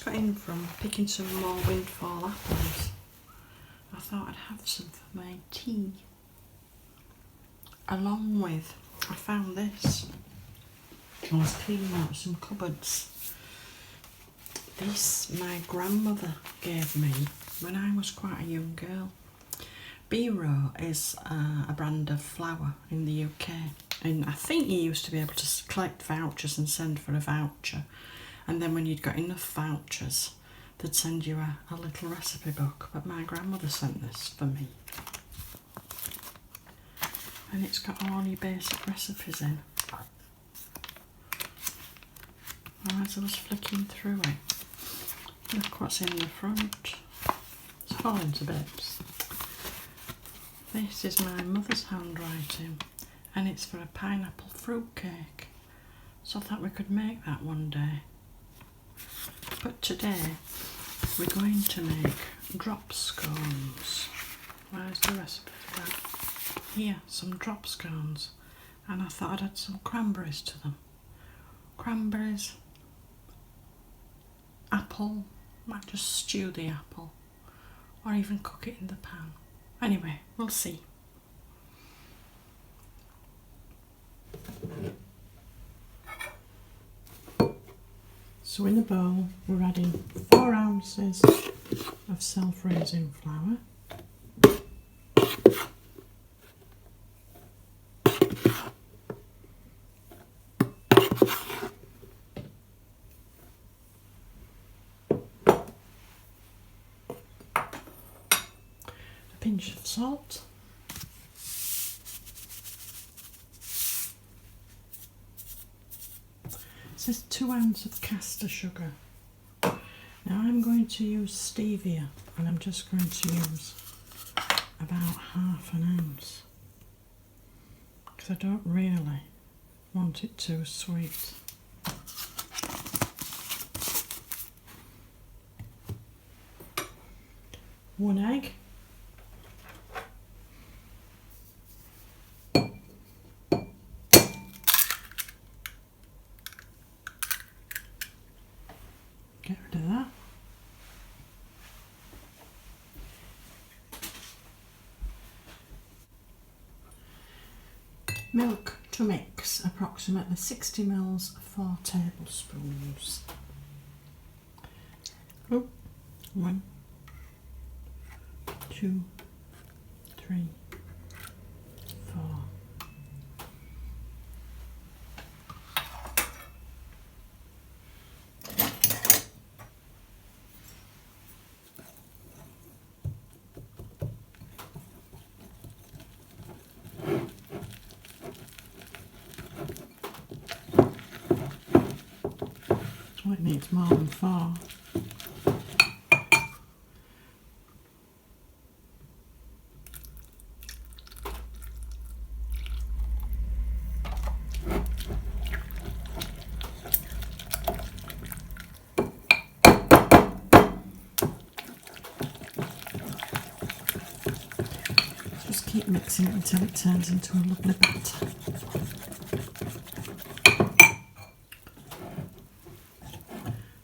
got in from picking some more windfall apples. I thought I'd have some for my tea. Along with, I found this. I was cleaning out some cupboards. This my grandmother gave me when I was quite a young girl. Biro is a brand of flour in the UK, and I think you used to be able to collect vouchers and send for a voucher, and then when you'd got enough vouchers they'd send you a little recipe book, but my grandmother sent this for me, and it's got all your basic recipes in. As I was flicking through it, look what's in the front. It's falling to bits. This is my mother's handwriting, and it's for a pineapple fruit cake. So I thought we could make that one day. But today we're going to make drop scones. Where's the recipe for that? Here, some drop scones. And I thought I'd add some cranberries to them. Cranberries, apple, might just stew the apple, or even cook it in the pan. Anyway, we'll see. So in the bowl we're adding 4 ounces of self-raising flour, a pinch of salt, this is 2 ounces of caster sugar. Now I'm going to use stevia, and I'm just going to use about ½ ounce because I don't really want it too sweet. One egg. Get rid of that. Milk to mix, approximately 60 ml, 4 tablespoons. Oh, 1, 2, 3, 4. So it needs more than 4. Just keep mixing it until it turns into a lovely batter.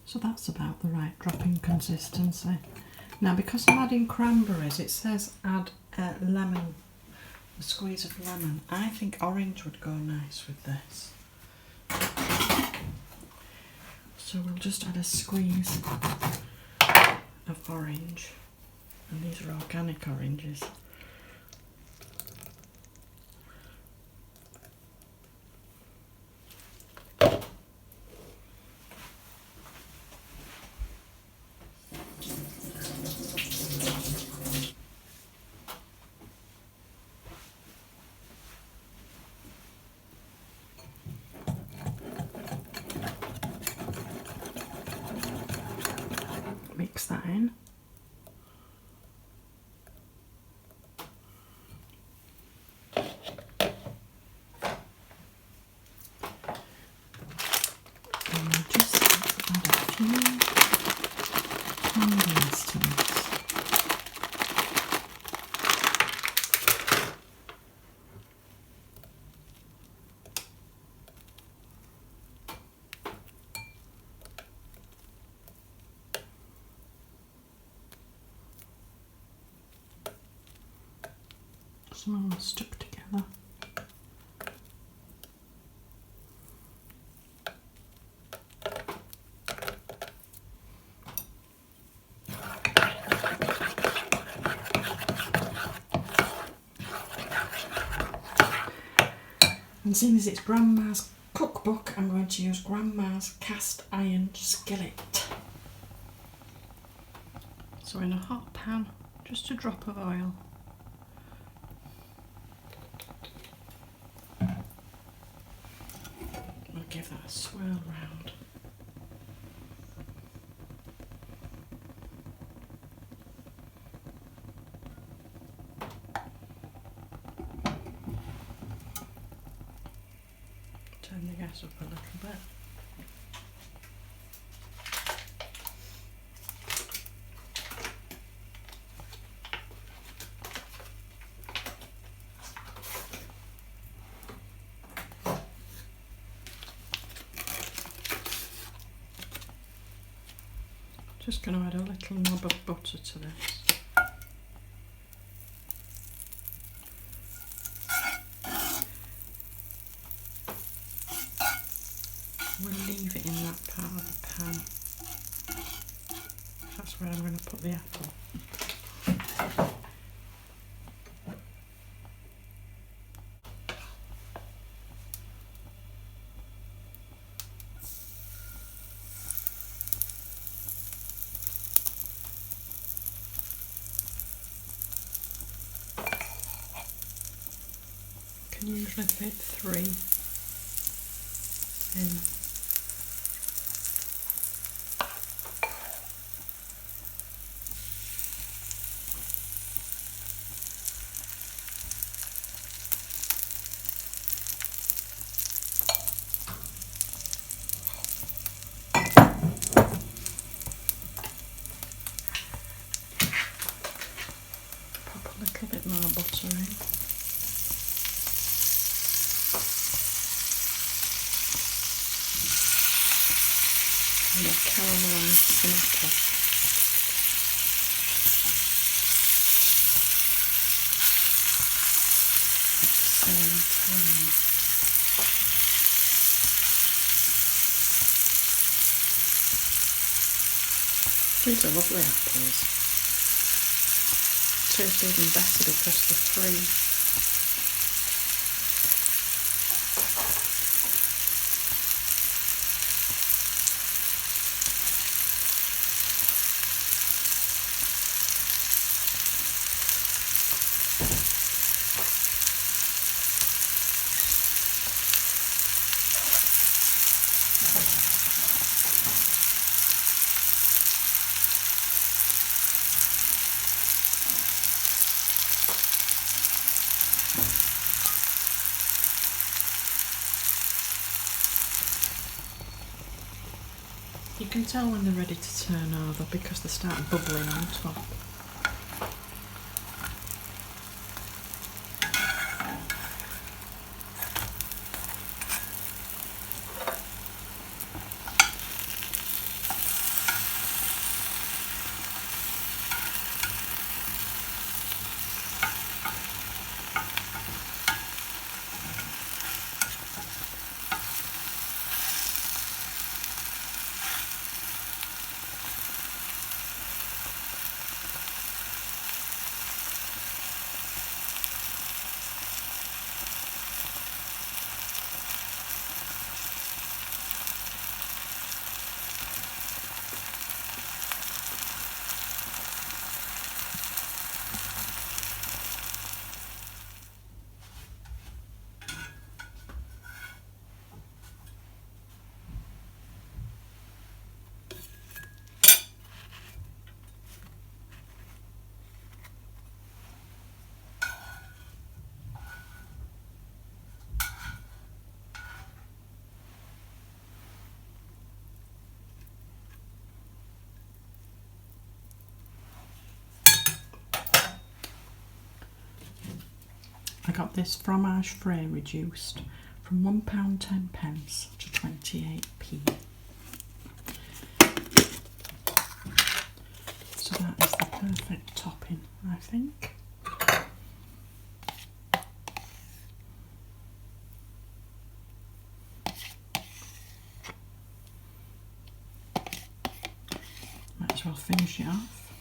So that's about the right dropping consistency. Now because I'm adding cranberries, it says add lemon, a squeeze of lemon. I think orange would go nice with this. So we'll just add a squeeze of orange, and these are organic oranges. Mix that in. And we'll just add a few cranberries to this. Some of them are stuck together. And seeing as it's Grandma's cookbook, I'm going to use Grandma's cast iron skillet. So in a hot pan, just a drop of oil. I'll give that a swirl round. Turn the gas up a little bit. Just going to add a little knob of butter to this. We'll leave it in that part of the pan. That's where I'm going to put the apple. Can usually fit 3 in. Pop a little bit more butter in. And a caramelised tomato. At the same time. These are lovely apples. Taste even better because they're free. You can tell when they're ready to turn over because they start bubbling on top. I got this Fromage frais reduced from £1.10 to 28p. So that is the perfect topping, I think. as well finish it off.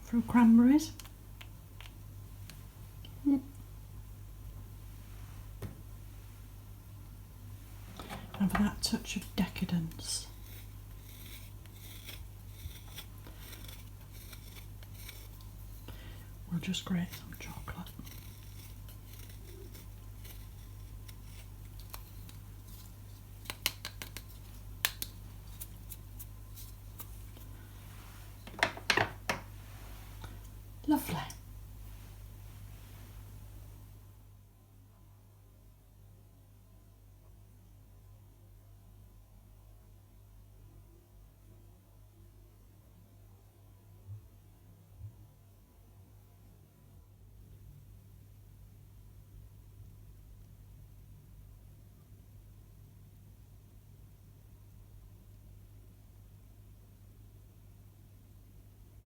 Through cranberries. And for that touch of decadence, we'll just grate some chocolate.